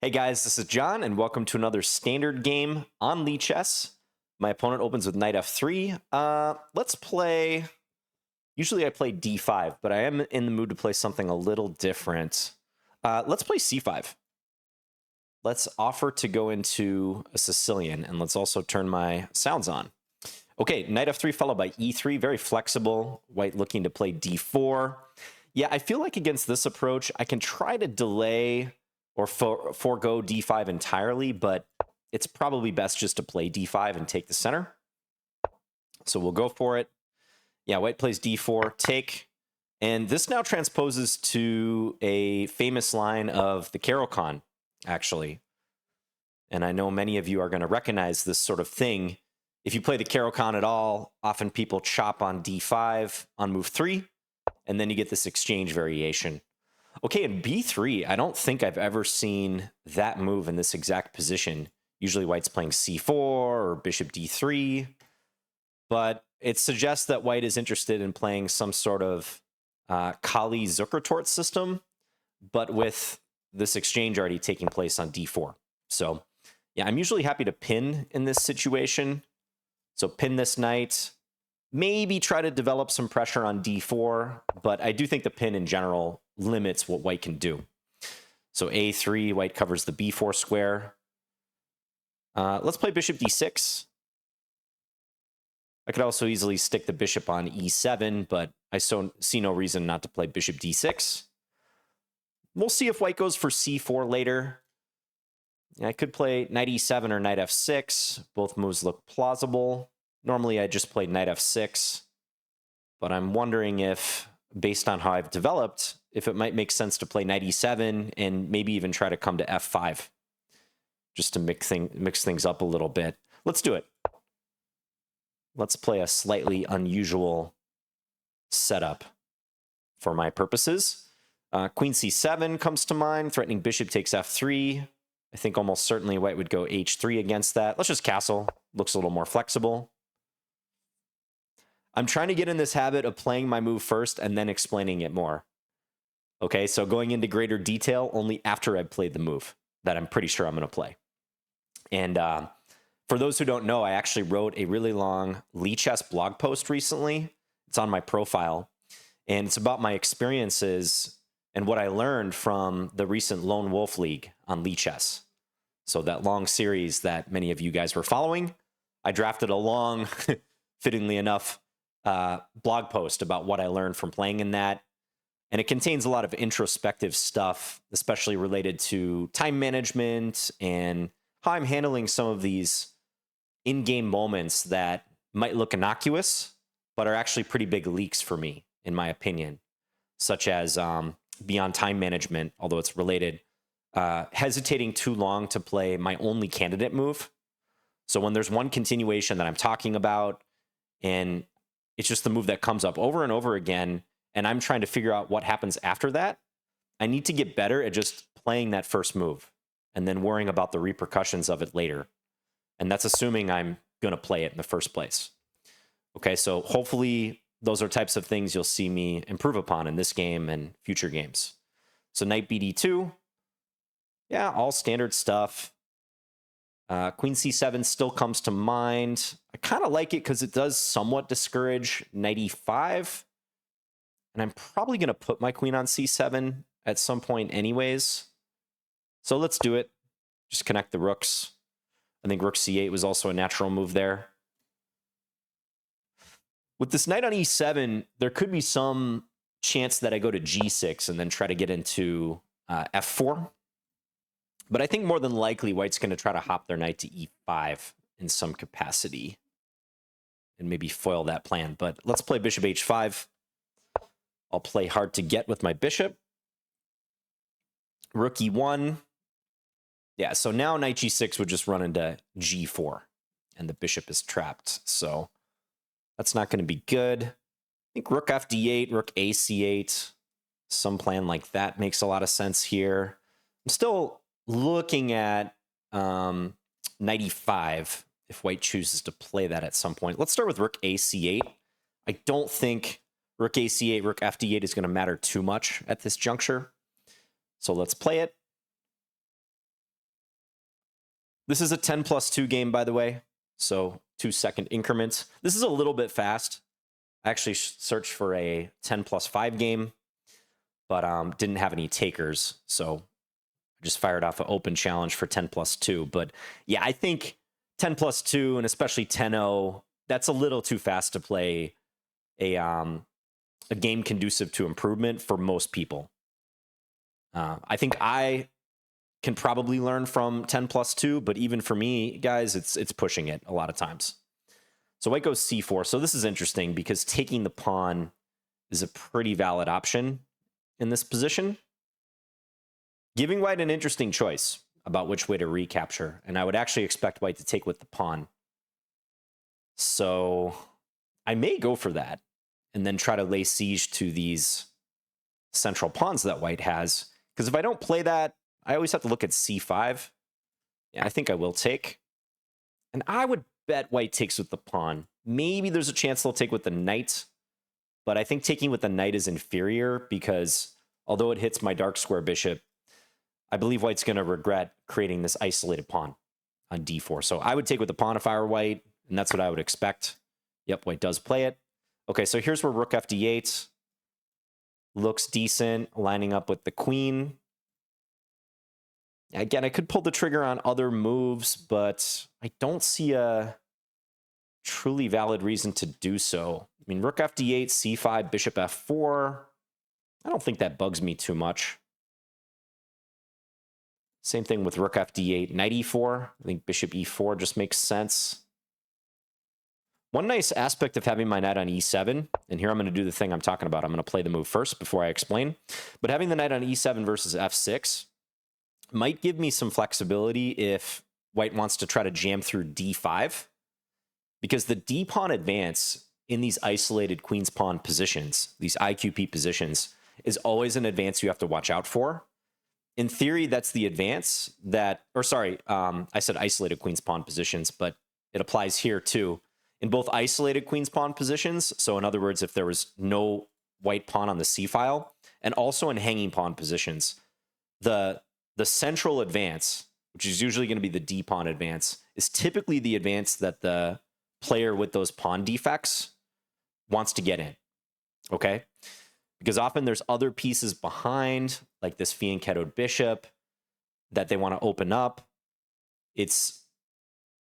Hey guys, this is John, and welcome to another standard game on Chess. My opponent opens with knight f3. Let's play. Usually I play d5, but I am in the mood to play something a little different. Let's play c5. Let's offer to go into a Sicilian, and let's also turn my sounds on. Okay, knight f3 followed by e3. Very flexible. White looking to play d4. Yeah, I feel like against this approach, I can try to delay or forego d5 entirely, but it's probably best just to play d5 and take the center. So we'll go for it. Yeah, white plays d4, take. And this now transposes to a famous line of the Caro-Kann, actually. And I know many of you are going to recognize this sort of thing. If you play the Caro-Kann at all, often people chop on d5 on move 3, and then you get this exchange variation. Okay, in b3, I don't think I've ever seen that move in this exact position. Usually white's playing c4 or bishop d3, but it suggests that white is interested in playing some sort of Colle-Zukertort system, but with this exchange already taking place on d4. So yeah, I'm usually happy to pin in this situation. So pin this knight, maybe try to develop some pressure on d4, but I do think the pin in general limits what white can do. So a3, white covers the b4 square. Let's play bishop d6. I could also easily stick the bishop on e7, but I see no reason not to play bishop d6. We'll see if white goes for c4 later. I could play knight e7 or knight f6. Both moves look plausible. Normally I just play knight f6, but I'm wondering if, based on how I've developed, if it might make sense to play knight e7 and maybe even try to come to f5, just to mix things up a little bit. Let's do it. Let's play a slightly unusual setup for my purposes. Queen c7 comes to mind, threatening bishop takes f3. I think almost certainly white would go h3 against that. Let's just castle. Looks a little more flexible. I'm trying to get in this habit of playing my move first and then explaining it more. Okay, so going into greater detail only after I've played the move that I'm pretty sure I'm going to play. And for those who don't know, I actually wrote a really long Chess blog post recently. It's on my profile, and it's about my experiences and what I learned from the recent Lone Wolf League on Chess. So that long series that many of you guys were following, I drafted a long, fittingly enough, blog post about what I learned from playing in that. And it contains a lot of introspective stuff, especially related to time management and how I'm handling some of these in-game moments that might look innocuous, but are actually pretty big leaks for me, in my opinion, such as beyond time management, although it's related, hesitating too long to play my only candidate move. So when there's one continuation that I'm talking about, and it's just the move that comes up over and over again, and I'm trying to figure out what happens after that, I need to get better at just playing that first move and then worrying about the repercussions of it later. And that's assuming I'm going to play it in the first place. Okay, so hopefully those are types of things you'll see me improve upon in this game and future games. So knight bd2. Yeah, all standard stuff. Queen c7 still comes to mind. I kind of like it because it does somewhat discourage knight e5. And I'm probably going to put my queen on c7 at some point anyways. So let's do it. Just connect the rooks. I think rook c8 was also a natural move there. With this knight on e7, there could be some chance that I go to g6 and then try to get into f4. But I think more than likely, white's going to try to hop their knight to e5 in some capacity and maybe foil that plan. But let's play bishop h5. I'll play hard to get with my bishop. Rook e1. Yeah, so now knight g6 would just run into g4, and the bishop is trapped. So that's not going to be good. I think rook f d8, rook a c8, some plan like that makes a lot of sense here. I'm still looking at knight e5 if white chooses to play that at some point. Let's start with rook a c8. I don't think rook a c8, rook f d8 is going to matter too much at this juncture. So let's play it. This is a 10+2 game, by the way. So 2-second increments. This is a little bit fast. I actually searched for a 10+5 game, but didn't have any takers. So I just fired off an open challenge for 10+2. But yeah, I think 10+2 and especially 10-0, that's a little too fast to play a game conducive to improvement for most people. I think I can probably learn from 10+2, but even for me, guys, it's pushing it a lot of times. So white goes c4. So this is interesting because taking the pawn is a pretty valid option in this position, giving white an interesting choice about which way to recapture. And I would actually expect white to take with the pawn. So I may go for that and then try to lay siege to these central pawns that white has. Because if I don't play that, I always have to look at c5. Yeah, I think I will take. And I would bet white takes with the pawn. Maybe there's a chance they'll take with the knight. But I think taking with the knight is inferior because although it hits my dark square bishop, I believe white's going to regret creating this isolated pawn on d4. So I would take with the pawn if I were white, and that's what I would expect. Yep, white does play it. Okay, so here's where rook fd8 looks decent, lining up with the queen. Again, I could pull the trigger on other moves, but I don't see a truly valid reason to do so. I mean, rook fd8, c5, bishop f4. I don't think that bugs me too much. Same thing with rook fd8, knight e4. I think bishop e4 just makes sense. One nice aspect of having my knight on e7, and here I'm going to do the thing I'm talking about. I'm going to play the move first before I explain. But having the knight on e7 versus f6 might give me some flexibility if white wants to try to jam through d5, because the d-pawn advance in these isolated queen's pawn positions, these IQP positions, is always an advance you have to watch out for. In theory, that's the advance that, or sorry, I said isolated queen's pawn positions, but it applies here too. In both isolated queen's pawn positions, so in other words, if there was no white pawn on the c-file, and also in hanging pawn positions, the central advance, which is usually going to be the d-pawn advance, is typically the advance that the player with those pawn defects wants to get in, okay? Because often there's other pieces behind, like this fianchettoed bishop, that they want to open up. It's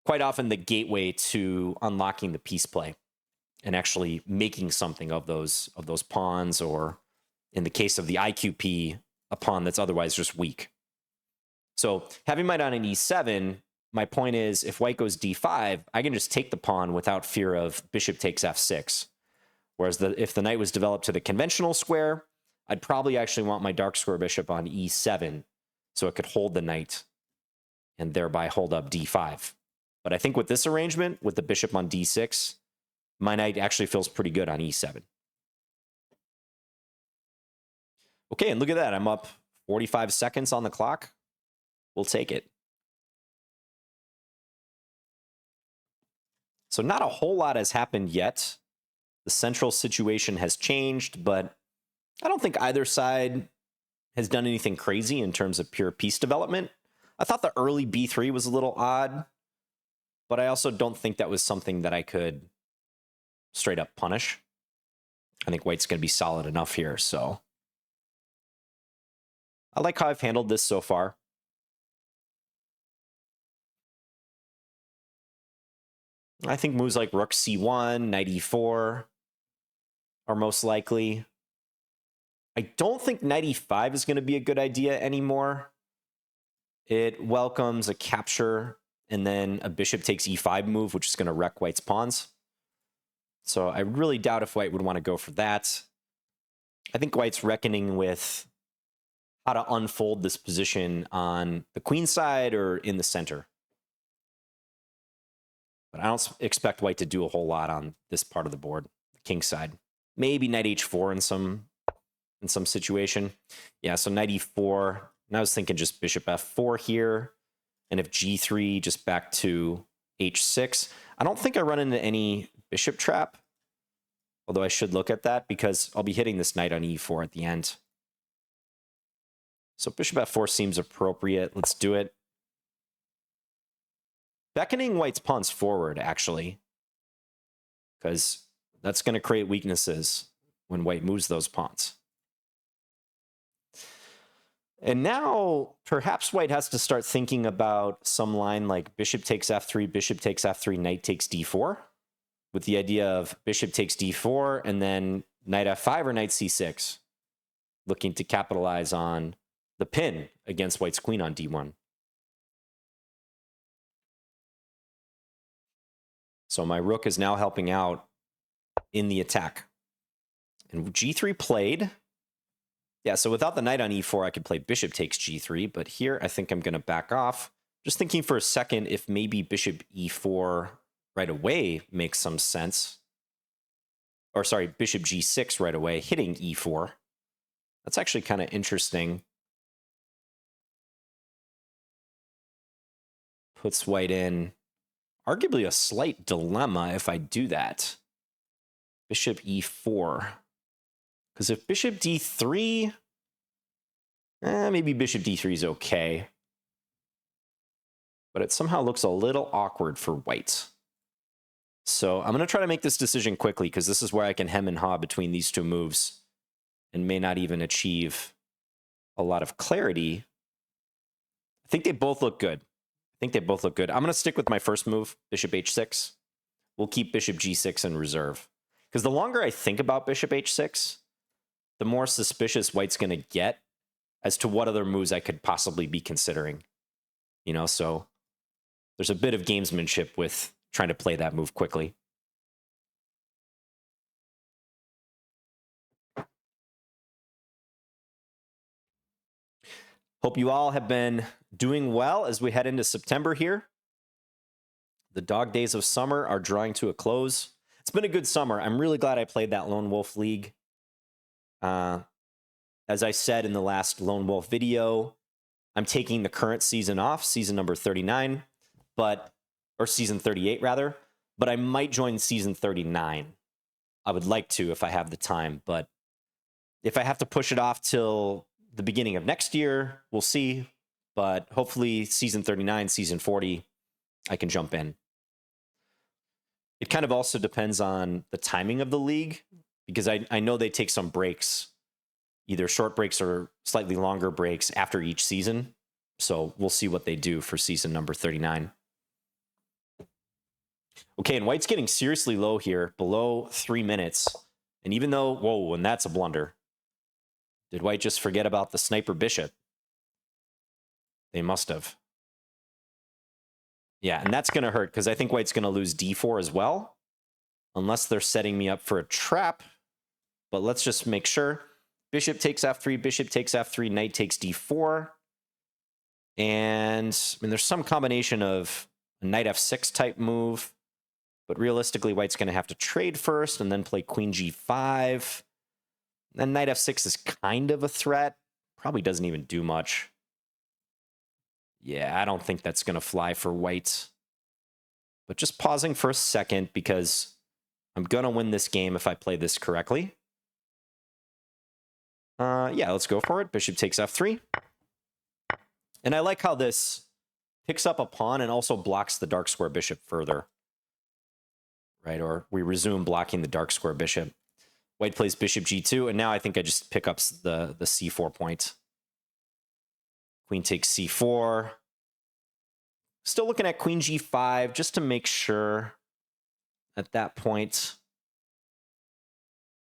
quite often the gateway to unlocking the piece play and actually making something of those pawns, or in the case of the IQP, a pawn that's otherwise just weak. So having my knight on e7, my point is if white goes d5, I can just take the pawn without fear of bishop takes f6. Whereas if the knight was developed to the conventional square, I'd probably actually want my dark square bishop on e7 so it could hold the knight and thereby hold up d5. But I think with this arrangement, with the bishop on d6, my knight actually feels pretty good on e7. Okay, and look at that. I'm up 45 seconds on the clock. We'll take it. So not a whole lot has happened yet. The central situation has changed, but I don't think either side has done anything crazy in terms of pure piece development. I thought the early b3 was a little odd, but I also don't think that was something that I could straight up punish. I think white's going to be solid enough here, so I like how I've handled this so far. I think moves like rook c1, knight e4 are most likely. I don't think knight e5 is going to be a good idea anymore. It welcomes a capture and then a bishop takes e5 move, which is going to wreck white's pawns. So I really doubt if white would want to go for that. I think white's reckoning with how to unfold this position on the queen side or in the center. But I don't expect white to do a whole lot on this part of the board, the king side. Maybe knight h4 in some situation. Yeah, so knight e4. And I was thinking just bishop f4 here. And if g3, just back to h6. I don't think I run into any bishop trap. Although I should look at that because I'll be hitting this knight on e4 at the end. So bishop f4 seems appropriate. Let's do it. beckoning white's pawns forward, actually, because that's going to create weaknesses when white moves those pawns. And now perhaps white has to start thinking about some line like bishop takes f3, knight takes d4, with the idea of bishop takes d4 and then knight f5 or knight c6, looking to capitalize on the pin against white's queen on d1. So my rook is now helping out in the attack. And g3 played. Yeah, so without the knight on e4, I could play bishop takes g3, but here I think I'm going to back off. Just thinking for a second if maybe bishop e4 right away makes some sense. Or sorry, bishop g6 right away, hitting e4. That's actually kind of interesting. Puts white in arguably a slight dilemma if I do that. Bishop e4. Because if bishop d3, maybe bishop d3 is okay. But it somehow looks a little awkward for white. So I'm going to try to make this decision quickly because this is where I can hem and haw between these two moves and may not even achieve a lot of clarity. I think they both look good. I'm going to stick with my first move, bishop h6. We'll keep bishop g6 in reserve. Because the longer I think about bishop h6, the more suspicious white's going to get as to what other moves I could possibly be considering. You know, so there's a bit of gamesmanship with trying to play that move quickly. Hope you all have been doing well as we head into September here. The dog days of summer are drawing to a close. It's been a good summer. I'm really glad I played that Lone Wolf League. As I said in the last Lone Wolf video, I'm taking the current season off, season number 39, or season 38 rather, but I might join season 39. I would like to if I have the time, but if I have to push it off till the beginning of next year, we'll see. But hopefully season 39, season 40, I can jump in. It kind of also depends on the timing of the league, because I know they take some breaks, either short breaks or slightly longer breaks after each season. So we'll see what they do for season number 39. Okay, and white's getting seriously low here, below 3 minutes. And even though, whoa, and that's a blunder. Did white just forget about the sniper bishop? They must have. Yeah, and that's going to hurt because I think white's going to lose d4 as well, unless they're setting me up for a trap. But let's just make sure. Bishop takes f3, knight takes d4. And I mean, there's some combination of a knight f6 type move, but realistically, white's going to have to trade first and then play queen g5. Then knight f6 is kind of a threat. Probably doesn't even do much. Yeah, I don't think that's going to fly for white. But just pausing for a second because I'm going to win this game if I play this correctly. Yeah, let's go for it. Bishop takes f3. And I like how this picks up a pawn and also blocks the dark square bishop further. Right, or we resume blocking the dark square bishop. White plays bishop g2, and now I think I just pick up the c4 point. Queen takes c4. Still looking at queen g5 just to make sure at that point.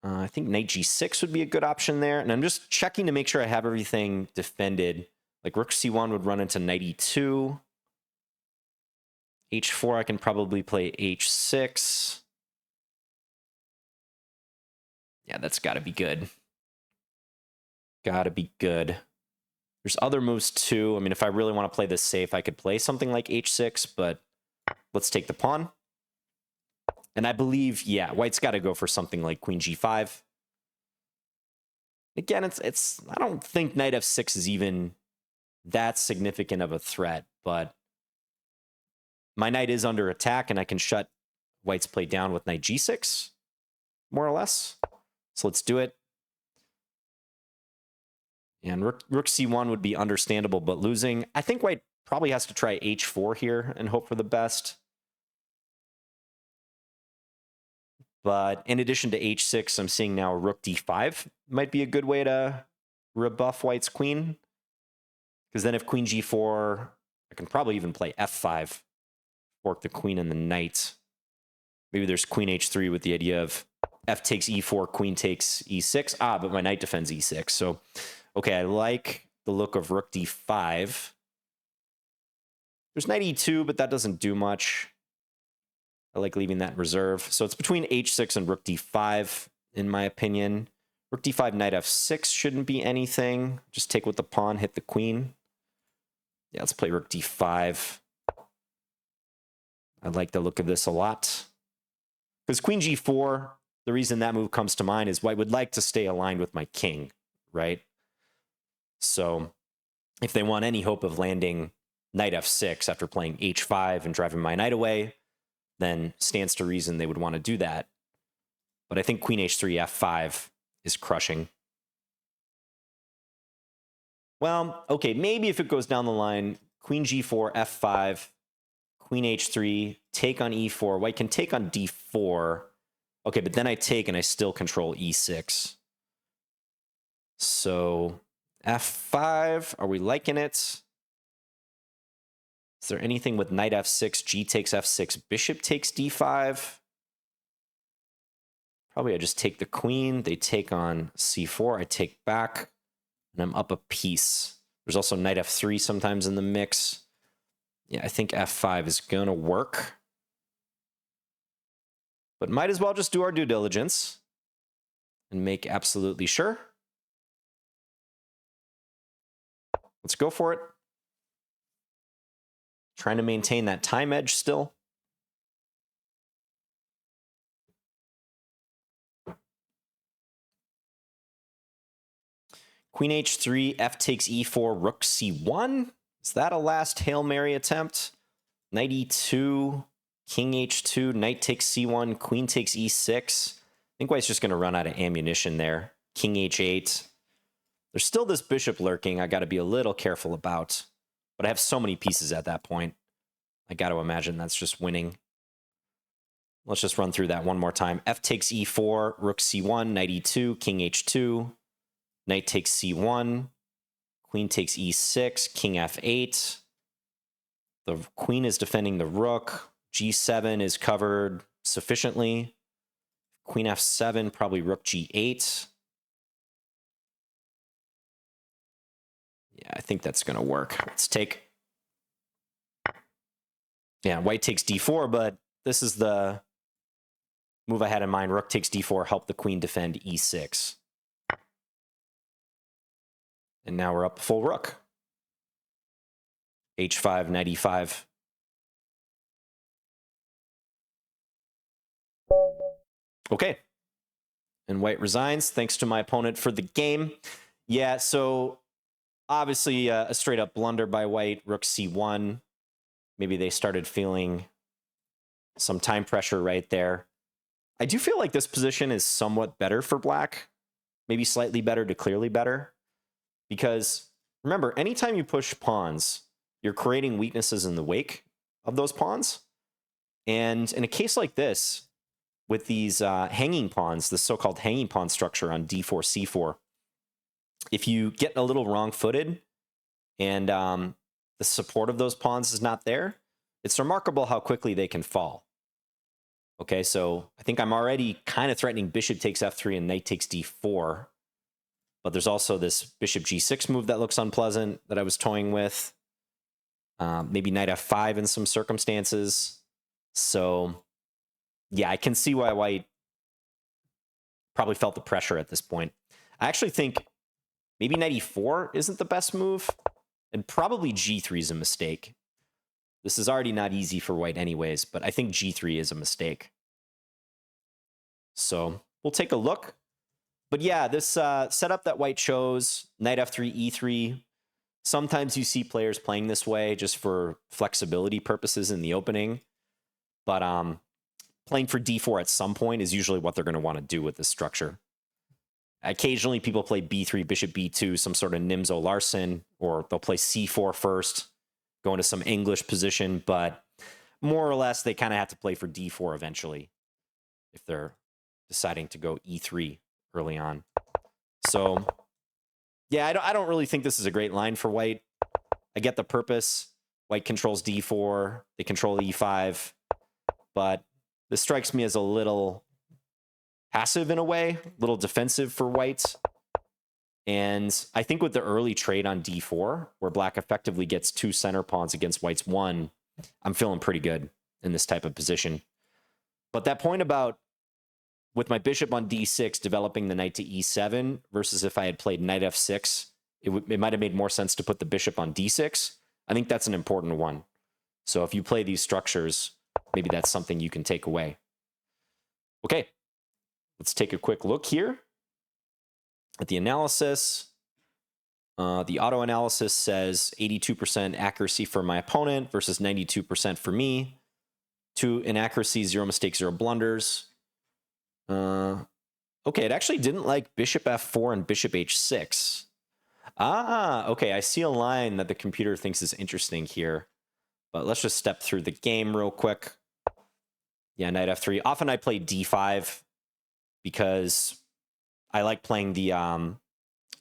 I think knight g6 would be a good option there. And I'm just checking to make sure I have everything defended. Like rook c1 would run into knight e2. h4, I can probably play h6. Yeah, that's got to be good. Got to be good. There's other moves too. I mean, if I really want to play this safe, I could play something like h6, but let's take the pawn. And I believe, yeah, white's got to go for something like queen g5. Again, it's I don't think knight f6 is even that significant of a threat, but my knight is under attack and I can shut white's play down with knight g6, more or less. So let's do it. And rook c1 would be understandable, but losing. I think white probably has to try h4 here and hope for the best. But in addition to h6, I'm seeing now rook d5 might be a good way to rebuff white's queen. Because then if queen g4, I can probably even play f5, fork the queen and the knight. Maybe there's queen h3 with the idea of f takes e4, queen takes e6. Ah, but my knight defends e6. So, okay, I like the look of rook d5. There's knight e2, but that doesn't do much. I like leaving that in reserve. So it's between h6 and rook d5, in my opinion. Rook d5, knight f6 shouldn't be anything. Just take with the pawn, hit the queen. Yeah, let's play rook d5. I like the look of this a lot. Because queen g4, the reason that move comes to mind is white would like to stay aligned with my king, right? So if they want any hope of landing knight f6 after playing h5 and driving my knight away, then stands to reason they would want to do that. But I think queen h3, f5 is crushing. Well, okay, maybe if it goes down the line, queen g4, f5, queen h3, take on e4. White can take on d4. Okay, but then I take and I still control e6. So f5, are we liking it? Is there anything with knight f6, g takes f6, bishop takes d5? Probably I just take the queen. They take on c4. I take back, and I'm up a piece. There's also knight f3 sometimes in the mix. Yeah, I think f5 is going to work. But might as well just do our due diligence and make absolutely sure. Let's go for it. Trying to maintain that time edge still. Queen h3, f takes e4, rook c1. Is that a last Hail Mary attempt? Knight e2, king h2, knight takes c1, queen takes e6. I think white's just going to run out of ammunition there. King h8. There's still this bishop lurking I got to be a little careful about. But I have so many pieces at that point. I got to imagine that's just winning. Let's just run through that one more time. F takes e4, rook c1, knight e2, king h2, knight takes c1, queen takes e6, king f8. The queen is defending the rook. g7 is covered sufficiently. Queen f7, probably rook g8. Yeah, I think that's going to work. Let's take... Yeah, white takes d4, but this is the move I had in mind. Rook takes d4, help the queen defend e6. And now we're up full rook. h5, knight e5. Okay. And white resigns. Thanks to my opponent for the game. Yeah, so obviously a straight up blunder by white. Rook c1. Maybe they started feeling some time pressure right there. I do feel like this position is somewhat better for black. Maybe slightly better to clearly better. Because remember, anytime you push pawns, you're creating weaknesses in the wake of those pawns. And in a case like this, with these hanging pawns, the so-called hanging pawn structure on d4, c4, if you get a little wrong-footed and the support of those pawns is not there, it's remarkable how quickly they can fall. Okay, so I think I'm already kind of threatening bishop takes f3 and knight takes d4. But there's also this bishop g6 move that looks unpleasant that I was toying with. Maybe knight f5 in some circumstances. So, yeah, I can see why white probably felt the pressure at this point. I actually think maybe knight e4 isn't the best move. And probably g3 is a mistake. This is already not easy for white anyways, but I think g3 is a mistake. So we'll take a look. But yeah, this setup that white chose, knight f3, e3, sometimes you see players playing this way just for flexibility purposes in the opening. But playing for d4 at some point is usually what they're going to want to do with this structure. Occasionally, people play b3, bishop b2, some sort of Nimzo Larsen, or they'll play c4 first, go into some English position, but more or less, they kind of have to play for d4 eventually if they're deciding to go e3 early on. So, yeah, I don't really think this is a great line for white. I get the purpose. White controls d4, they control e5, but this strikes me as a little passive in a way, a little defensive for white. And I think with the early trade on d4, where black effectively gets 2 center pawns against white's 1, I'm feeling pretty good in this type of position. But that point about with my bishop on d6 developing the knight to e7 versus if I had played knight f6, it might have made more sense to put the bishop on d6. I think that's an important one. So if you play these structures, maybe that's something you can take away. Okay, let's take a quick look here at the analysis. The auto analysis says 82% accuracy for my opponent versus 92% for me. 2 inaccuracies, 0 mistakes, 0 blunders. Okay, it actually didn't like bishop f4 and bishop h6. Okay, I see a line that the computer thinks is interesting here. But let's just step through the game real quick. Yeah, knight f3. Often I play d5 because I like playing the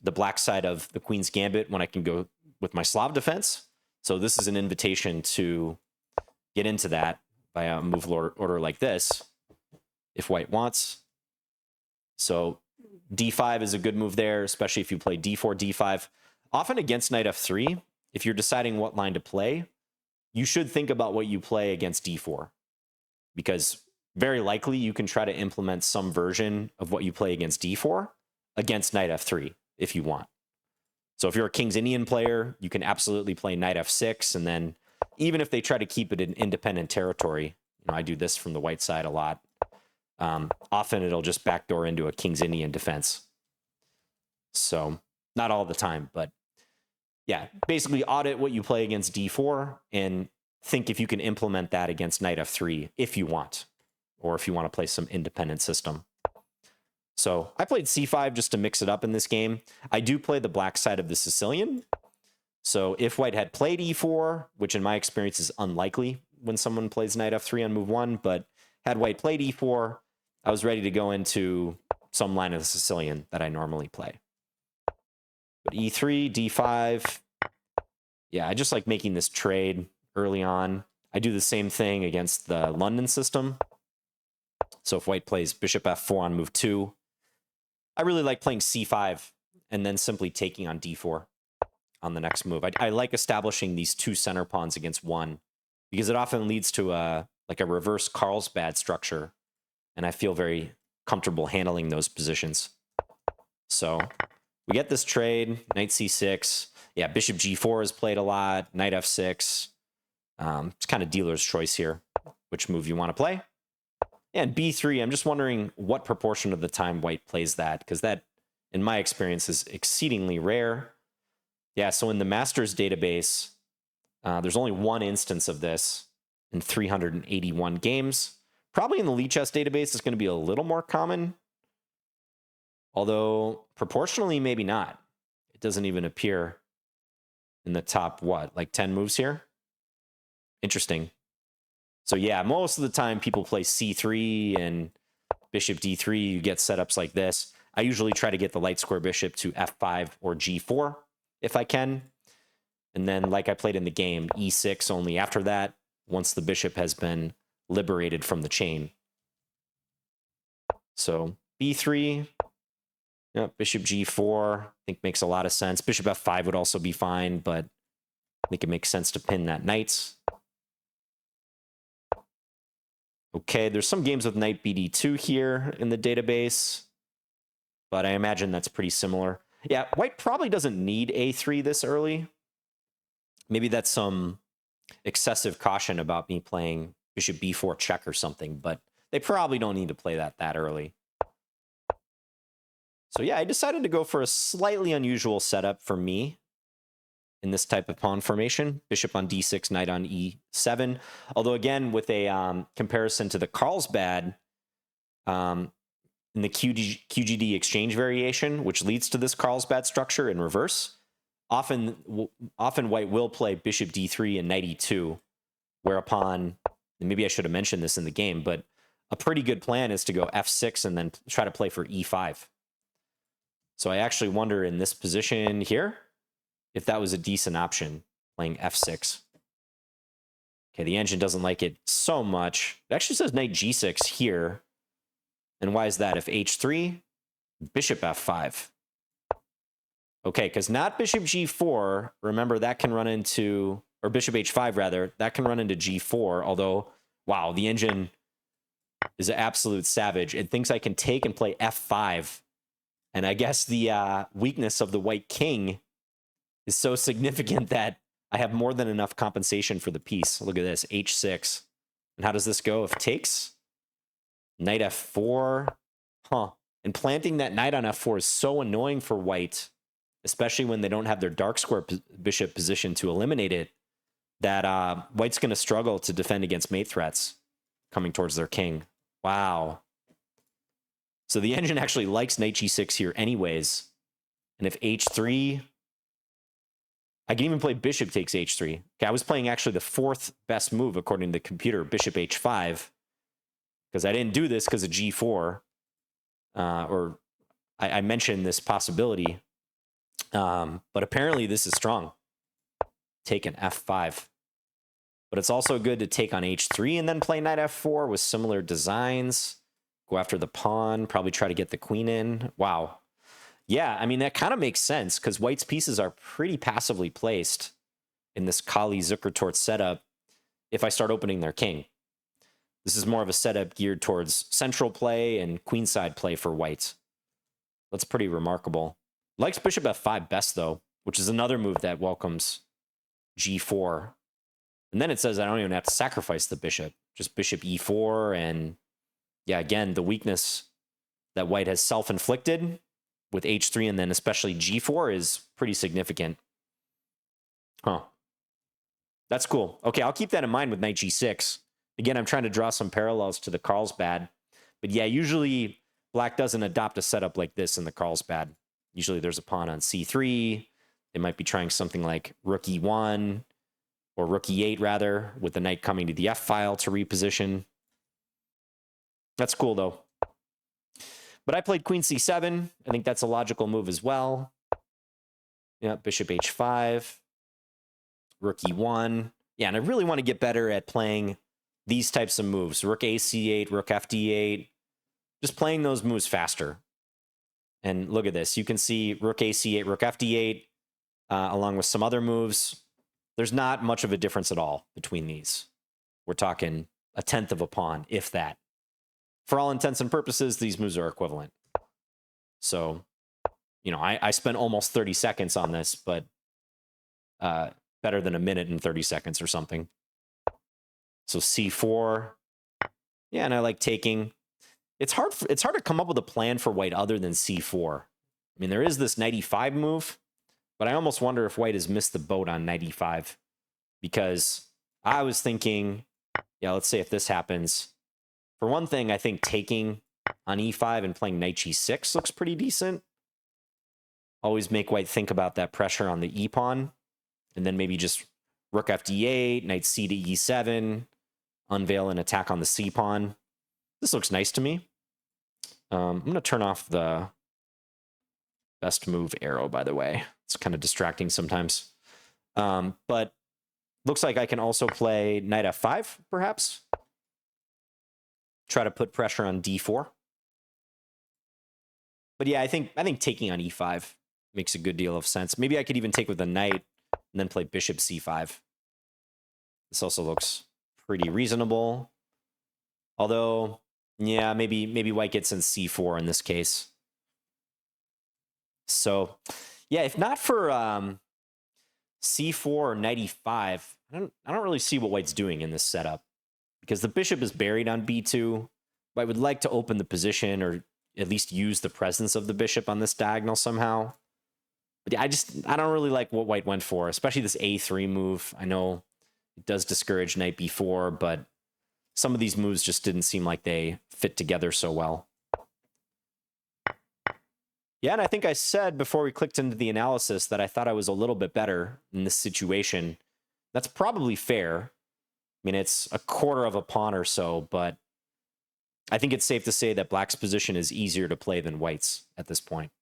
black side of the queen's gambit when I can go with my Slav defense. So this is an invitation to get into that by a move order like this, if white wants. So d5 is a good move there, especially if you play d4, d5. Often against knight f3, if you're deciding what line to play, you should think about what you play against d4, because very likely you can try to implement some version of what you play against d4 against knight f3 if you want. So if you're a King's Indian player, you can absolutely play knight f6, and then even if they try to keep it in independent territory, I do this from the white side a lot. Often it'll just backdoor into a King's Indian defense. So not all the time, but yeah, basically audit what you play against d4 and think if you can implement that against knight f3 if you want, or if you want to play some independent system. So I played c5 just to mix it up in this game. I do play the black side of the Sicilian. So if white had played e4, which in my experience is unlikely when someone plays knight f3 on move 1, but had white played e4, I was ready to go into some line of the Sicilian that I normally play. But e3, d5, yeah, I just like making this trade early on. I do the same thing against the London system. So if white plays bishop f4 on move 2, I really like playing c5 and then simply taking on d4 on the next move. I like establishing these 2 center pawns against 1 because it often leads to a reverse Carlsbad structure, and I feel very comfortable handling those positions. So we get this trade, knight c6. Yeah, bishop g4 is played a lot, knight f6. It's kind of dealer's choice here, which move you want to play. And b3, I'm just wondering what proportion of the time white plays that, because that, in my experience, is exceedingly rare. Yeah, so in the Masters database, there's only 1 instance of this in 381 games. Probably in the Lee Chess database, it's going to be a little more common, although proportionally, maybe not. It doesn't even appear in the top, 10 moves here? Interesting. So yeah, most of the time people play c3 and bishop d3. You get setups like this. I usually try to get the light square bishop to f5 or g4 if I can. And then, like I played in the game, e6 only after that, once the bishop has been liberated from the chain. So b3, yeah, bishop g4, I think makes a lot of sense. Bishop f5 would also be fine, but I think it makes sense to pin that knight. Okay, there's some games with knight bd2 here in the database, but I imagine that's pretty similar. Yeah, white probably doesn't need a3 this early. Maybe that's some excessive caution about me playing bishop b4 check or something, but they probably don't need to play that early. So yeah, I decided to go for a slightly unusual setup for me in this type of pawn formation. Bishop on d6, knight on e7. Although again, with a comparison to the Carlsbad, in in the QGD exchange variation, which leads to this Carlsbad structure in reverse. Often white will play bishop d3 and knight e2, whereupon, and maybe I should have mentioned this in the game, but a pretty good plan is to go f6 and then try to play for e5. So I actually wonder in this position here if that was a decent option, playing f6. Okay, the engine doesn't like it so much. It actually says knight g6 here. And why is that? If h3, bishop f5. Okay, because not bishop g4. Remember, that can run into, or bishop h5 rather, that can run into g4. Although, wow, the engine is an absolute savage. It thinks I can take and play f5. And I guess the weakness of the white king is so significant that I have more than enough compensation for the piece. Look at this, h6. And how does this go if takes? Knight f4. Huh. And planting that knight on f4 is so annoying for white, especially when they don't have their dark square bishop position to eliminate it, that white's going to struggle to defend against mate threats coming towards their king. Wow. So the engine actually likes knight g6 here anyways. And if h3, I can even play bishop takes h3. Okay, I was playing actually the fourth best move according to the computer, bishop h5, because I didn't do this because of g4, or I mentioned this possibility, but apparently this is strong. Take an f5. But it's also good to take on h3 and then play knight f4 with similar designs. Go after the pawn, probably try to get the queen in. Wow. Yeah, I mean, that kind of makes sense because white's pieces are pretty passively placed in this Colle-Zukertort setup if I start opening their king. This is more of a setup geared towards central play and queenside play for white. That's pretty remarkable. Likes bishop f5 best, though, which is another move that welcomes g4. And then it says I don't even have to sacrifice the bishop. Just bishop e4. And yeah, again, the weakness that white has self-inflicted with h3 and then especially g4 is pretty significant. Huh. That's cool. Okay, I'll keep that in mind with knight g6. Again, I'm trying to draw some parallels to the Carlsbad. But yeah, usually black doesn't adopt a setup like this in the Carlsbad. Usually there's a pawn on c3. They might be trying something like rook e1 or rook e8 rather, with the knight coming to the f file to reposition. That's cool though. But I played queen c7. I think that's a logical move as well. Yeah, bishop h5, rook e1. Yeah, and I really want to get better at playing these types of moves. Rook ac8, rook fd8. Just playing those moves faster. And look at this. You can see rook ac8, rook fd8, along with some other moves. There's not much of a difference at all between these. We're talking a tenth of a pawn, if that. For all intents and purposes, these moves are equivalent. So, you know, I spent almost 30 seconds on this, but better than a minute and 30 seconds or something. So c4. Yeah, and I like taking. It's hard to come up with a plan for white other than c4. I mean, there is this knight e5 move, but I almost wonder if white has missed the boat on knight e5, because I was thinking, yeah, let's say if this happens. For one thing, I think taking on e5 and playing knight g6 looks pretty decent. Always make white think about that pressure on the e-pawn, and then maybe just rook fd8, knight c to e7, unveil an attack on the c-pawn. This looks nice to me. I'm going to turn off the best move arrow, by the way. It's kind of distracting sometimes. But looks like I can also play knight f5, perhaps. Try to put pressure on d4. But yeah, I think taking on e5 makes a good deal of sense. Maybe I could even take with a knight and then play bishop c5. This also looks pretty reasonable. Although, yeah, maybe white gets in c4 in this case. So, yeah, if not for c4 or knight e5, I don't really see what white's doing in this setup, because the bishop is buried on b2. White would like to open the position or at least use the presence of the bishop on this diagonal somehow. But yeah, I don't really like what white went for, especially this a3 move. I know it does discourage knight b4, but some of these moves just didn't seem like they fit together so well. Yeah, and I think I said before we clicked into the analysis that I thought I was a little bit better in this situation. That's probably fair. I mean, it's a quarter of a pawn or so, but I think it's safe to say that black's position is easier to play than white's at this point.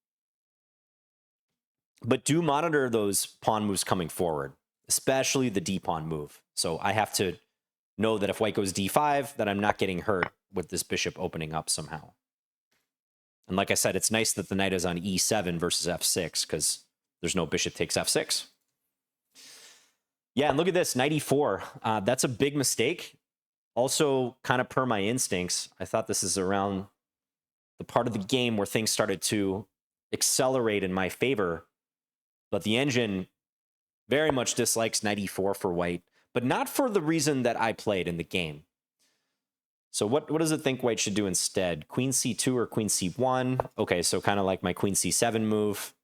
But do monitor those pawn moves coming forward, especially the d-pawn move. So I have to know that if white goes d5, that I'm not getting hurt with this bishop opening up somehow. And like I said, it's nice that the knight is on e7 versus f6 because there's no bishop takes f6. Yeah, and look at this, knight e4. That's a big mistake. Also, kind of per my instincts, I thought this is around the part of the game where things started to accelerate in my favor. But the engine very much dislikes knight e4 for white, but not for the reason that I played in the game. So what does it think white should do instead? Queen c2 or queen c1? Okay, so kind of like my queen c7 move.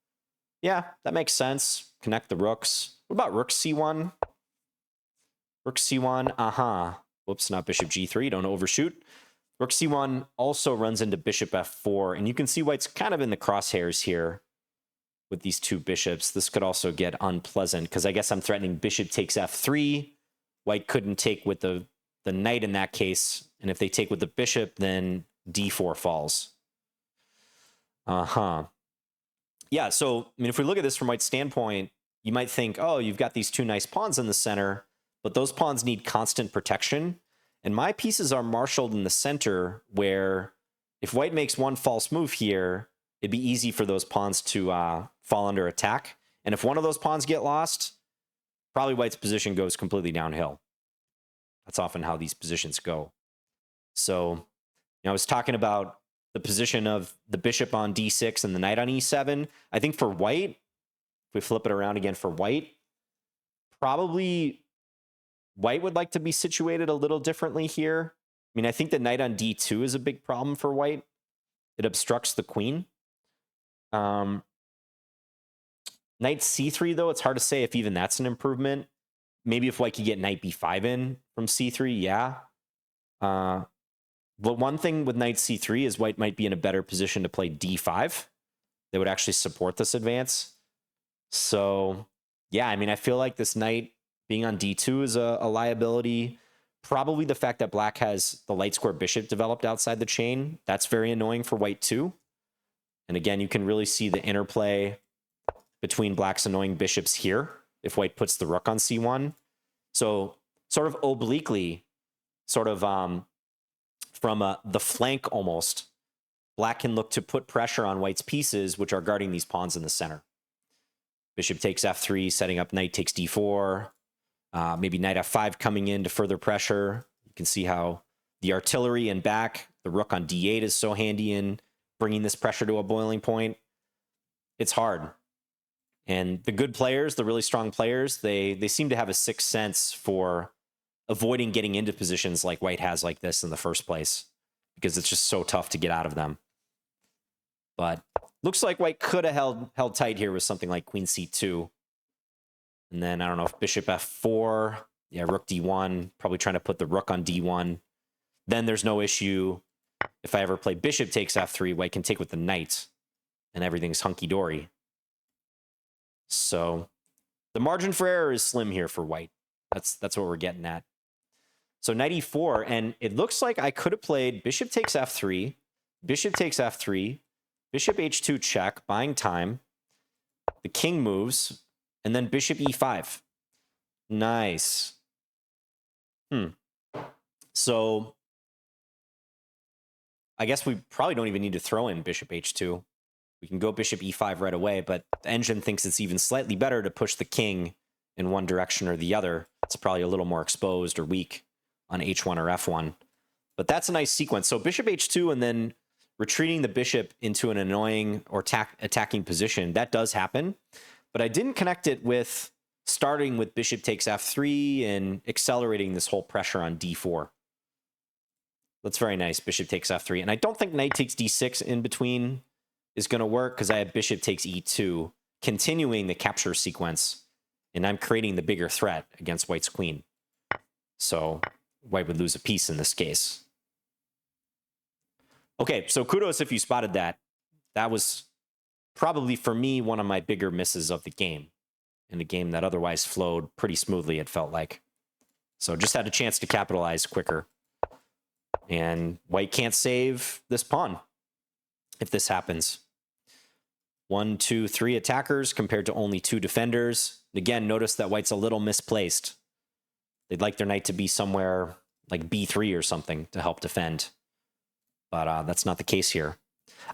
Yeah, that makes sense. Connect the rooks. What about rook c1? Rook c1, Whoops, not bishop g3, don't overshoot. Rook c1 also runs into bishop f4, and you can see white's kind of in the crosshairs here with these two bishops. This could also get unpleasant, because I guess I'm threatening bishop takes f3. White couldn't take with the knight in that case, and if they take with the bishop, then d4 falls. Yeah, so, I mean, if we look at this from white's standpoint, you might think, oh, you've got these two nice pawns in the center, but those pawns need constant protection. And my pieces are marshaled in the center, where if white makes one false move here, it'd be easy for those pawns to fall under attack. And if one of those pawns get lost, probably white's position goes completely downhill. That's often how these positions go. So, I was talking about the position of the bishop on d6 and the knight on e7. I think for white, if we flip it around again for white, probably white would like to be situated a little differently here. I mean, I think the knight on d2 is a big problem for white. It obstructs the queen. Knight c3, though, it's hard to say if even that's an improvement. Maybe if white could get knight b5 in from c3, yeah. But one thing with knight c3 is white might be in a better position to play d5. They would actually support this advance. So, yeah, I mean, I feel like this knight being on d2 is a liability. Probably the fact that black has the light square bishop developed outside the chain. That's very annoying for white too. And again, you can really see the interplay between black's annoying bishops here if white puts the rook on c1. So sort of obliquely, sort of from the flank almost, black can look to put pressure on white's pieces, which are guarding these pawns in the center. Bishop takes f3, setting up knight takes d4. Maybe knight f5 coming in to further pressure. You can see how the artillery and back, the rook on d8 is so handy in bringing this pressure to a boiling point. It's hard. And the good players, the really strong players, they seem to have a sixth sense for avoiding getting into positions like white has like this in the first place, because it's just so tough to get out of them. But looks like white could have held tight here with something like queen c2. And then, I don't know, if bishop f4, yeah, rook d1, probably trying to put the rook on d1. Then there's no issue. If I ever play bishop takes f3, white can take with the knight, and everything's hunky-dory. So the margin for error is slim here for white. That's what we're getting at. So knight e4, and it looks like I could have played bishop takes f3, bishop takes f3, bishop h2 check, buying time. The king moves, and then bishop e5. Nice. So I guess we probably don't even need to throw in bishop h2. We can go bishop e5 right away, but the engine thinks it's even slightly better to push the king in one direction or the other. It's probably a little more exposed or weak on h1 or f1. But that's a nice sequence. So bishop h2 and then retreating the bishop into an annoying or attacking position, that does happen. But I didn't connect it with starting with bishop takes f3 and accelerating this whole pressure on d4. That's very nice, bishop takes f3. And I don't think knight takes d6 in between is going to work, because I have bishop takes e2, continuing the capture sequence, and I'm creating the bigger threat against white's queen. So white would lose a piece in this case. Okay, so kudos if you spotted that. That was probably for me, one of my bigger misses of the game, in a game that otherwise flowed pretty smoothly, it felt like. So just had a chance to capitalize quicker. And white can't save this pawn if this happens. 1, 2, 3 attackers compared to only 2 defenders. Again, notice that white's a little misplaced. They'd like their knight to be somewhere like b3 or something to help defend. But that's not the case here.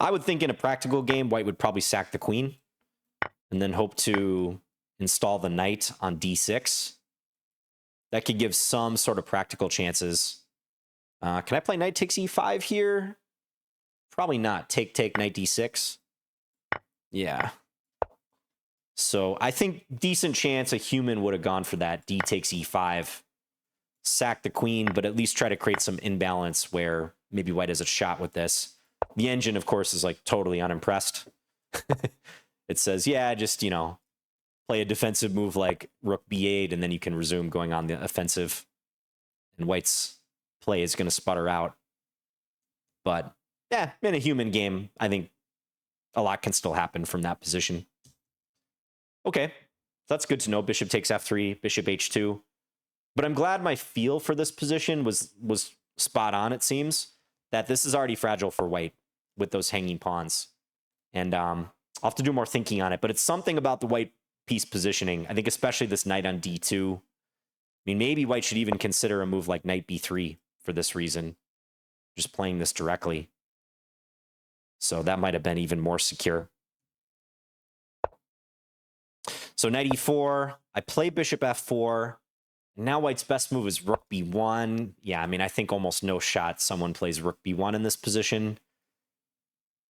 I would think in a practical game, white would probably sack the queen and then hope to install the knight on d6. That could give some sort of practical chances. Can I play knight takes e5 here? Probably not. Take, knight d6. Yeah. So I think decent chance a human would have gone for that. D takes e5. Sack the queen, but at least try to create some imbalance where maybe white has a shot with this. The engine, of course, is like totally unimpressed. It says, yeah, just, you know, play a defensive move like rook b8, and then you can resume going on the offensive. And white's play is going to sputter out. But, yeah, in a human game, I think a lot can still happen from that position. Okay, that's good to know. Bishop takes f3, bishop h2. But I'm glad my feel for this position was spot on, it seems. That this is already fragile for white with those hanging pawns. And I'll have to do more thinking on it. But it's something about the white piece positioning. I think especially this knight on d2. I mean, maybe white should even consider a move like knight b3 for this reason. Just playing this directly. So that might have been even more secure. So knight e4. I play bishop f4. Now white's best move is rook b1. Yeah, I mean, I think almost no shot someone plays rook b1 in this position.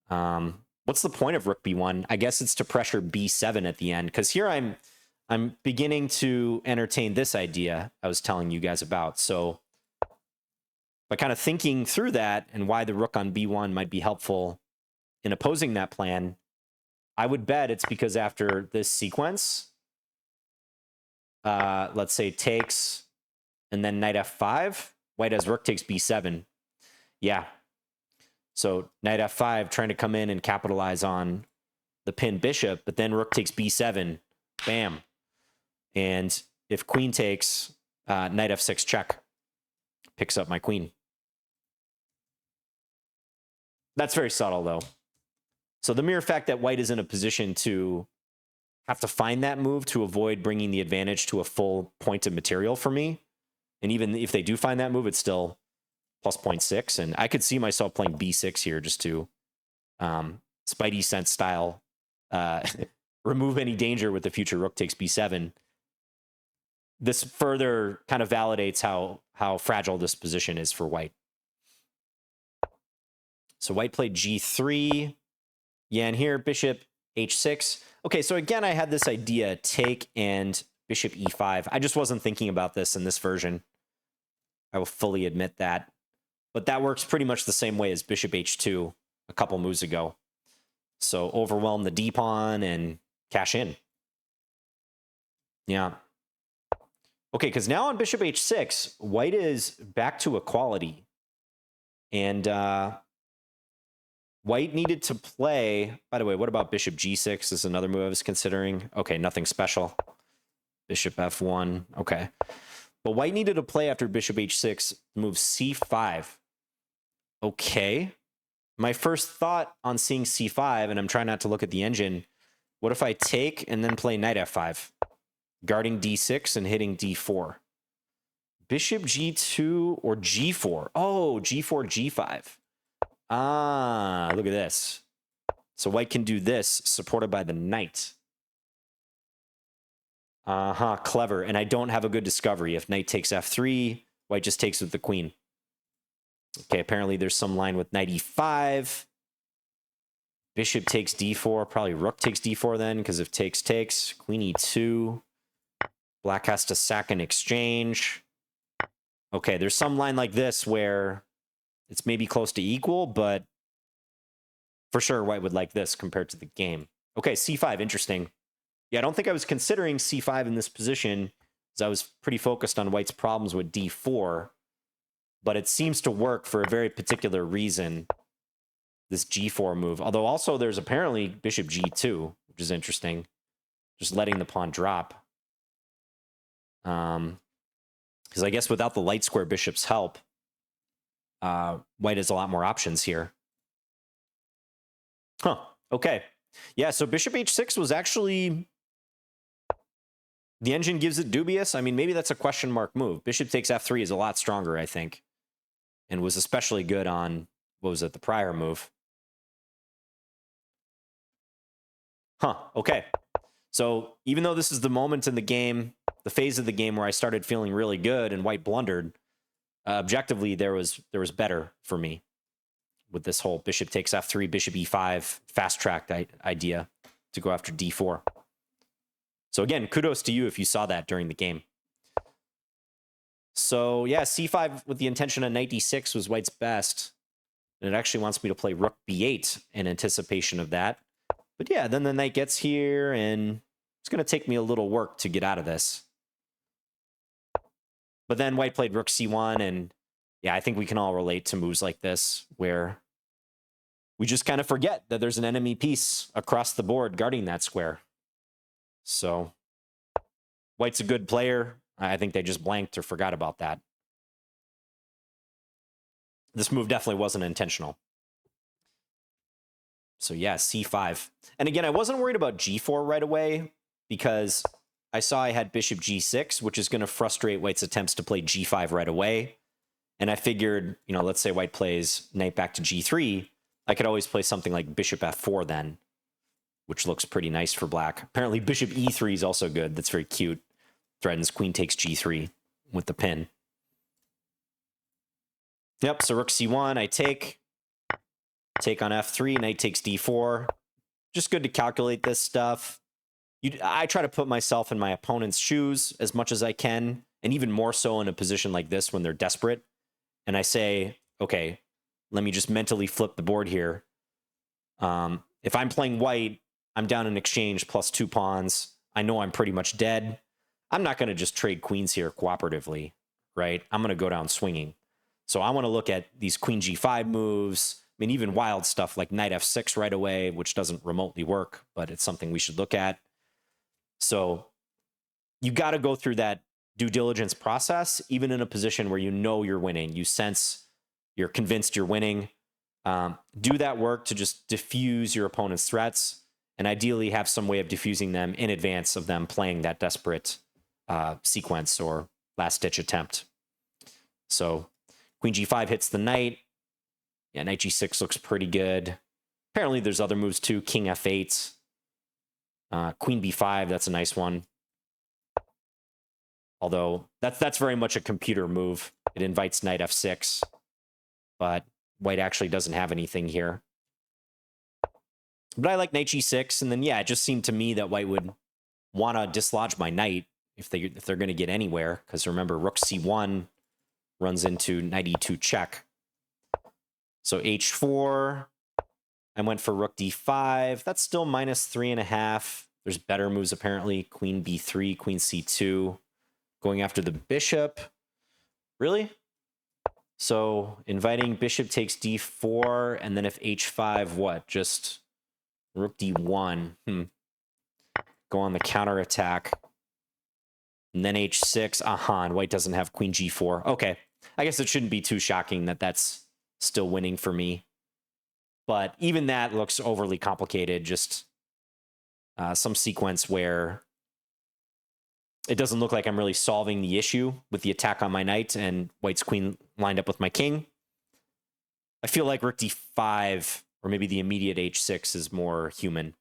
What's the point of rook b1? I guess it's to pressure b7 at the end, because here I'm beginning to entertain this idea I was telling you guys about. So by kind of thinking through that and why the rook on b1 might be helpful in opposing that plan, I would bet it's because after this sequence, let's say takes, and then knight f5, white has rook takes b7. Yeah. So knight f5 trying to come in and capitalize on the pinned bishop, but then rook takes b7. Bam. And if queen takes, knight f6 check. Picks up my queen. That's very subtle, though. So the mere fact that white is in a position to have to find that move to avoid bringing the advantage to a full point of material for me, and even if they do find that move, it's still plus 0.6, and I could see myself playing b6 here just to Spidey sense style remove any danger with the future rook takes b7. This further kind of validates how fragile this position is for white. So white played g3. Yeah, and here bishop h6. Okay, so again, I had this idea, take and bishop e5. I just wasn't thinking about this in this version. I will fully admit that. But that works pretty much the same way as bishop h2 a couple moves ago. So overwhelm the d-pawn and cash in. Yeah. Okay, because now on bishop h6, white is back to equality. And white needed to play... By the way, what about bishop g6? This is another move I was considering. Okay, nothing special. Bishop f1. Okay. But white needed to play after bishop h6, move c5. Okay. My first thought on seeing c5, and I'm trying not to look at the engine, what if I take and then play knight f5? Guarding d6 and hitting d4. Bishop g2 or g4. Oh, g4, g5. Ah, look at this. So white can do this, supported by the knight. Uh-huh, clever. And I don't have a good discovery. If knight takes f3, white just takes with the queen. Okay, apparently there's some line with knight e5. Bishop takes d4. Probably rook takes d4 then, because if takes, takes. Queen e2. Black has to sack in exchange. Okay, there's some line like this where it's maybe close to equal, but for sure white would like this compared to the game. Okay, c5, interesting. Yeah, I don't think I was considering c5 in this position, as I was pretty focused on white's problems with d4, but it seems to work for a very particular reason. this g4 move. Although also there's apparently bishop g2, which is interesting. Just letting the pawn drop. Because I guess without the light square bishop's help, white has a lot more options here. Huh. Okay. Yeah, so bishop h6 was actually... The engine gives it dubious. I mean, maybe that's a question mark move. Bishop takes f3 is a lot stronger, I think. And was especially good on, what was it, the prior move. Huh, okay. So even though this is the moment in the game, the phase of the game where I started feeling really good and white blundered, objectively there was better for me with this whole bishop takes f3, bishop e5 fast-tracked idea to go after d4. So again, kudos to you if you saw that during the game. So yeah, c5 with the intention on knight d6 was white's best. And it actually wants me to play rook b8 in anticipation of that. But yeah, then the knight gets here, and it's going to take me a little work to get out of this. But then white played rook c1, and yeah, I think we can all relate to moves like this, where we just kind of forget that there's an enemy piece across the board guarding that square. So white's a good player. I think they just blanked or forgot about that. This move definitely wasn't intentional. So yeah, c5. And again, I wasn't worried about g4 right away because I saw I had bishop g6, which is going to frustrate white's attempts to play g5 right away. And I figured, you know, let's say white plays knight back to g3, I could always play something like bishop f4 then, which looks pretty nice for black. Apparently bishop e3 is also good. That's very cute. Threatens queen takes g3 with the pin. Yep, so rook c1, I take on f3, knight takes d4. Just good to calculate this stuff. I try to put myself in my opponent's shoes as much as I can, and even more so in a position like this when they're desperate. And I say, okay, let me just mentally flip the board here. If I'm playing white, I'm down in exchange plus 2 pawns. I know I'm pretty much dead. I'm not going to just trade queens here cooperatively, right? I'm going to go down swinging. So I want to look at these queen g5 moves. I mean, even wild stuff like knight f6 right away, which doesn't remotely work, but it's something we should look at. So you got to go through that due diligence process, even in a position where you know you're winning. You sense, you're convinced you're winning. Do that work to just diffuse your opponent's threats, and ideally have some way of diffusing them in advance of them playing that desperate sequence or last-ditch attempt. So queen g5 hits the knight. Yeah, knight g6 looks pretty good. Apparently there's other moves too. King f8. Queen b5, that's a nice one. Although that's very much a computer move. It invites knight f6. But white actually doesn't have anything here. But I like knight g6, and then yeah, it just seemed to me that white would want to dislodge my knight if they're going to get anywhere. Because remember, rook c1 runs into knight e2 check. So h4, I went for rook d5. That's still minus 3.5. There's better moves apparently. Queen b3, queen c2. Going after the bishop. Really? So inviting bishop takes d4, and then if h5, what? Just rook d1. Go on the counterattack. And then h6. And white doesn't have queen g4. Okay. I guess it shouldn't be too shocking that that's still winning for me. But even that looks overly complicated. Just some sequence where it doesn't look like I'm really solving the issue with the attack on my knight and white's queen lined up with my king. I feel like rook d5 or maybe the immediate h6 is more human.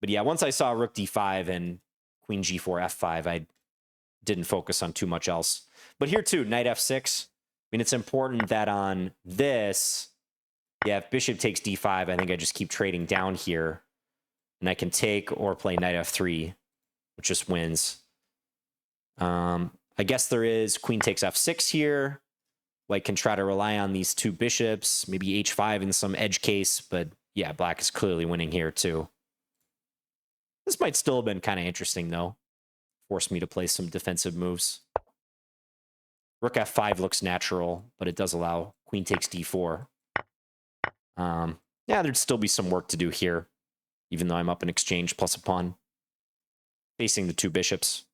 But yeah, once I saw rook d5 and queen g4, f5, I didn't focus on too much else. But here too, knight f6. I mean, it's important that on this, yeah, if bishop takes d5, I think I just keep trading down here. And I can take or play knight f3, which just wins. I guess there is queen takes f6 here. White can try to rely on these two bishops, maybe h5 in some edge case, but yeah, black is clearly winning here too. This might still have been kind of interesting though. Force me to play some defensive moves. Rook f5 looks natural, but it does allow queen takes d4. Yeah, there'd still be some work to do here, even though I'm up in exchange plus a pawn, facing the 2 bishops.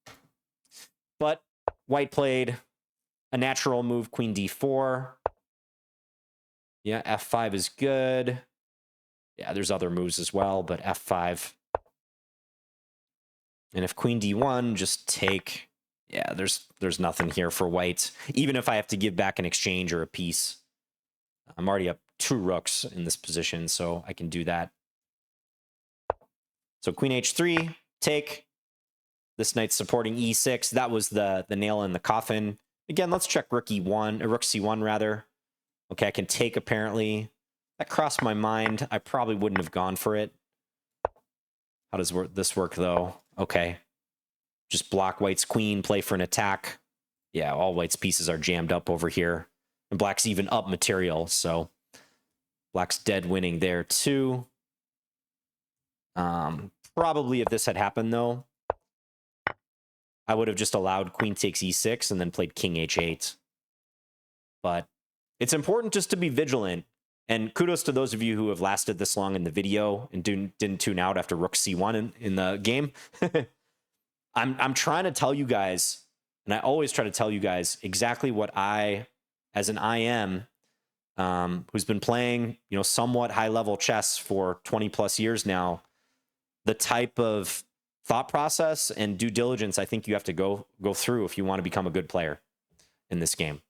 But white played a natural move, queen d4. Yeah, f5 is good. Yeah, there's other moves as well, but f5. And if queen d1, just take. Yeah, there's nothing here for white. Even if I have to give back an exchange or a piece. I'm already up 2 rooks in this position, so I can do that. So queen h3, take. This knight's supporting e6. That was the nail in the coffin. Again, let's check rook e1, or rook c1 rather. Okay, I can take apparently. That crossed my mind. I probably wouldn't have gone for it. How does this work though? Okay. Just block white's queen, play for an attack. Yeah, all white's pieces are jammed up over here. And black's even up material, so black's dead winning there too. Probably if this had happened though, I would have just allowed queen takes e6 and then played king h8. But it's important just to be vigilant. And kudos to those of you who have lasted this long in the video and didn't tune out after rook c1 in the game. I'm trying to tell you guys, and I always try to tell you guys exactly what I, as an IM, who's been playing, somewhat high-level chess for 20 plus years now, the type of thought process and due diligence I think you have to go through if you want to become a good player in this game.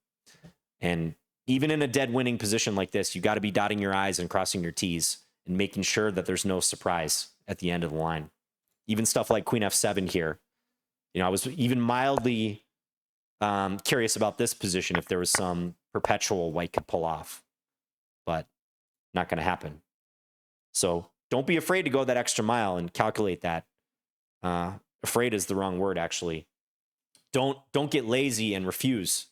And even in a dead winning position like this, you got to be dotting your I's and crossing your T's and making sure that there's no surprise at the end of the line. Even stuff like queen f7 here. I was even mildly curious about this position if there was some perpetual white could pull off, but not going to happen. So don't be afraid to go that extra mile and calculate that. Afraid is the wrong word, actually. Don't get lazy and refuse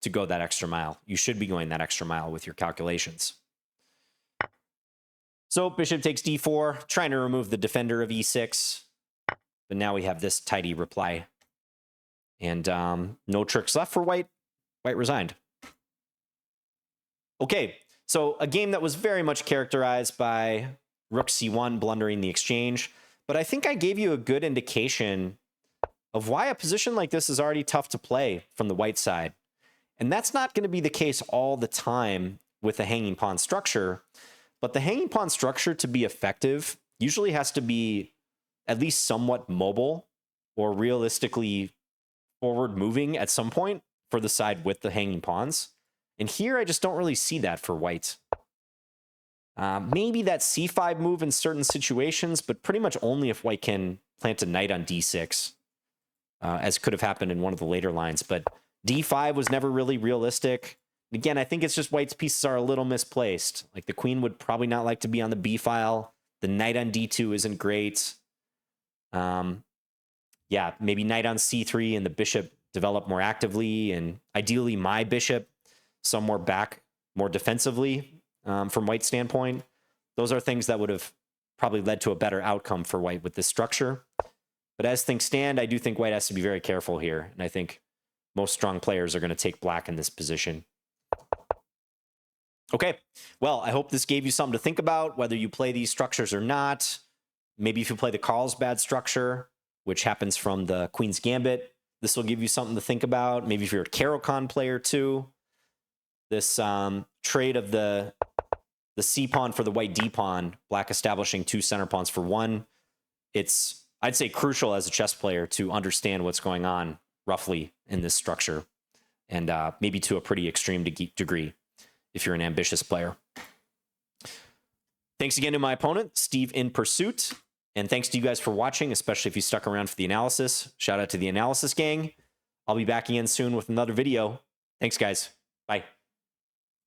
to go that extra mile. You should be going that extra mile with your calculations. So bishop takes d4, trying to remove the defender of e6. But now we have this tidy reply. And no tricks left for white. White resigned. Okay, so a game that was very much characterized by rook c1 blundering the exchange. But I think I gave you a good indication of why a position like this is already tough to play from the white side. And that's not going to be the case all the time with the hanging pawn structure. But the hanging pawn structure, to be effective, usually has to be at least somewhat mobile or realistically forward moving at some point for the side with the hanging pawns. And here I just don't really see that for white. Maybe that c5 move in certain situations, but pretty much only if white can plant a knight on d6, as could have happened in one of the later lines. But d5 was never really realistic. Again, I think it's just white's pieces are a little misplaced. Like the queen would probably not like to be on the b file. The knight on d2 isn't great. Yeah, maybe knight on c3 and the bishop develop more actively, and ideally my bishop somewhere back more defensively from white's standpoint. Those are things that would have probably led to a better outcome for white with this structure. But as things stand, I do think white has to be very careful here, and I think most strong players are going to take black in this position. Okay, well, I hope this gave you something to think about, whether you play these structures or not. Maybe if you play the Carlsbad structure, which happens from the Queen's Gambit, this will give you something to think about. Maybe if you're a Caro-Kann player too. This trade of the C pawn for the white D pawn, black establishing 2 center pawns for 1. It's, I'd say, crucial as a chess player to understand what's going on roughly in this structure, and maybe to a pretty extreme degree if you're an ambitious player. Thanks again to my opponent, Steve in Pursuit. And thanks to you guys for watching, especially if you stuck around for the analysis. Shout out to the analysis gang. I'll be back again soon with another video. Thanks, guys. Bye.